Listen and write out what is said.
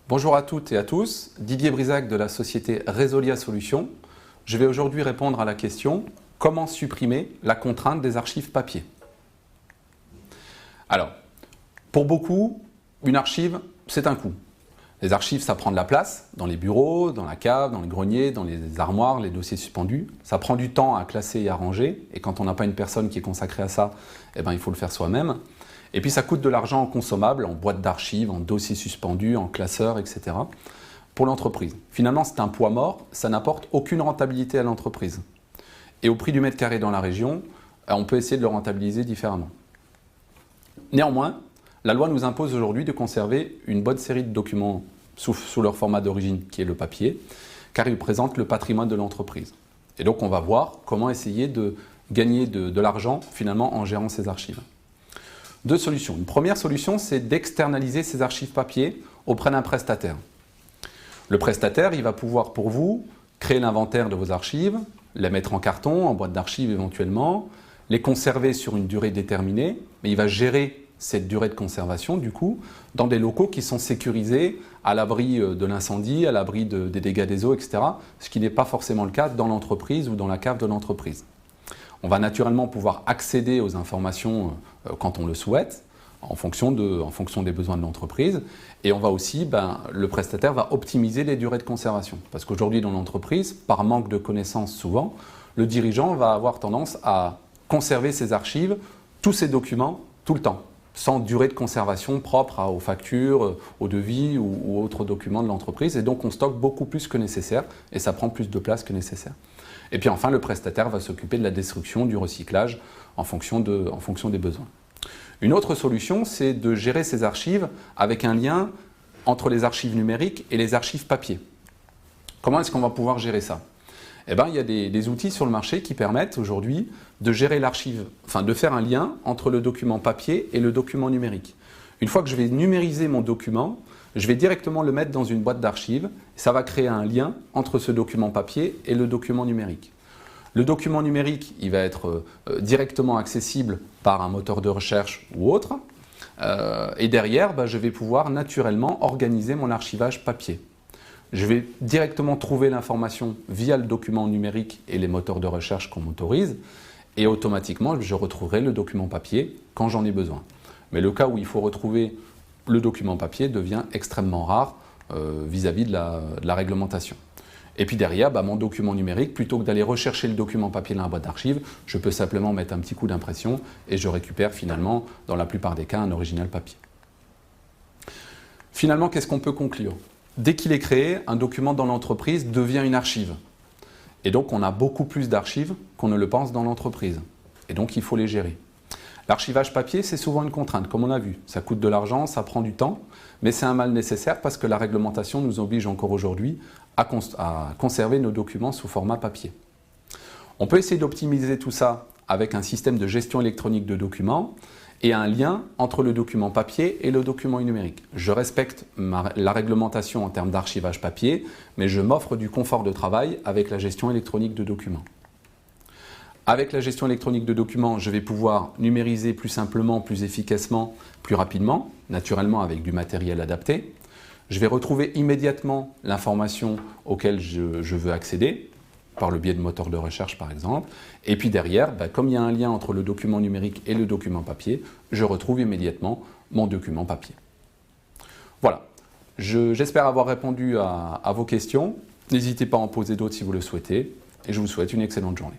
Bonjour à toutes et à tous, Didier Brisac de la société Resolia Solutions. Je vais aujourd'hui répondre à la question « Comment supprimer la contrainte des archives papier ?» Alors, pour beaucoup, une archive, c'est un coût. Les archives, ça prend de la place dans les bureaux, dans la cave, dans les greniers, dans les armoires, les dossiers suspendus. Ça prend du temps à classer et à ranger. Et quand on n'a pas une personne qui est consacrée à ça, il faut le faire soi-même. Et puis ça coûte de l'argent en consommables, en boîtes d'archives, en dossiers suspendus, en classeurs, etc. pour l'entreprise. Finalement, c'est un poids mort, ça n'apporte aucune rentabilité à l'entreprise. Et au prix du mètre carré dans la région, on peut essayer de le rentabiliser différemment. Néanmoins, la loi nous impose aujourd'hui de conserver une bonne série de documents sous leur format d'origine, qui est le papier, car ils présentent le patrimoine de l'entreprise. Et donc on va voir comment essayer de gagner de l'argent finalement en gérant ces archives. Deux solutions. Une première solution, c'est d'externaliser ces archives papier auprès d'un prestataire. Le prestataire, il va pouvoir pour vous créer l'inventaire de vos archives, les mettre en carton, en boîte d'archives éventuellement, les conserver sur une durée déterminée, mais il va gérer cette durée de conservation, du coup, dans des locaux qui sont sécurisés, à l'abri de l'incendie, à l'abri des dégâts des eaux, etc., ce qui n'est pas forcément le cas dans l'entreprise ou dans la cave de l'entreprise. On va naturellement pouvoir accéder aux informations quand on le souhaite, en fonction des besoins de l'entreprise. Et on va aussi, le prestataire va optimiser les durées de conservation. Parce qu'aujourd'hui, dans l'entreprise, par manque de connaissances souvent, le dirigeant va avoir tendance à conserver ses archives, tous ses documents, tout le temps, sans durée de conservation propre aux factures, aux devis ou autres documents de l'entreprise. Et donc, on stocke beaucoup plus que nécessaire et ça prend plus de place que nécessaire. Et puis enfin, le prestataire va s'occuper de la destruction, du recyclage en fonction des besoins. Une autre solution, c'est de gérer ces archives avec un lien entre les archives numériques et les archives papier. Comment est-ce qu'on va pouvoir gérer ça ? Il y a des outils sur le marché qui permettent aujourd'hui de gérer l'archive, de faire un lien entre le document papier et le document numérique. Une fois que je vais numériser mon document, je vais directement le mettre dans une boîte d'archives. Ça va créer un lien entre ce document papier et le document numérique. Le document numérique, il va être directement accessible par un moteur de recherche ou autre. Et derrière, je vais pouvoir naturellement organiser mon archivage papier. Je vais directement trouver l'information via le document numérique et les moteurs de recherche qu'on m'autorise. Et automatiquement, je retrouverai le document papier quand j'en ai besoin. Mais le cas où il faut retrouver le document papier devient extrêmement rare vis-à-vis de la réglementation. Et puis derrière, mon document numérique, plutôt que d'aller rechercher le document papier dans la boîte d'archives, je peux simplement mettre un petit coup d'impression et je récupère finalement, dans la plupart des cas, un original papier. Finalement, qu'est-ce qu'on peut conclure ? Dès qu'il est créé, un document dans l'entreprise devient une archive. Et donc, on a beaucoup plus d'archives qu'on ne le pense dans l'entreprise. Et donc, il faut les gérer. L'archivage papier, c'est souvent une contrainte, comme on a vu. Ça coûte de l'argent, ça prend du temps, mais c'est un mal nécessaire parce que la réglementation nous oblige encore aujourd'hui à conserver nos documents sous format papier. On peut essayer d'optimiser tout ça avec un système de gestion électronique de documents et un lien entre le document papier et le document numérique. Je respecte la réglementation en termes d'archivage papier, mais je m'offre du confort de travail avec la gestion électronique de documents. Avec la gestion électronique de documents, je vais pouvoir numériser plus simplement, plus efficacement, plus rapidement, naturellement avec du matériel adapté. Je vais retrouver immédiatement l'information auquel je veux accéder, par le biais de moteurs de recherche par exemple. Et puis derrière, comme il y a un lien entre le document numérique et le document papier, je retrouve immédiatement mon document papier. Voilà, j'espère avoir répondu à vos questions. N'hésitez pas à en poser d'autres si vous le souhaitez. Et je vous souhaite une excellente journée.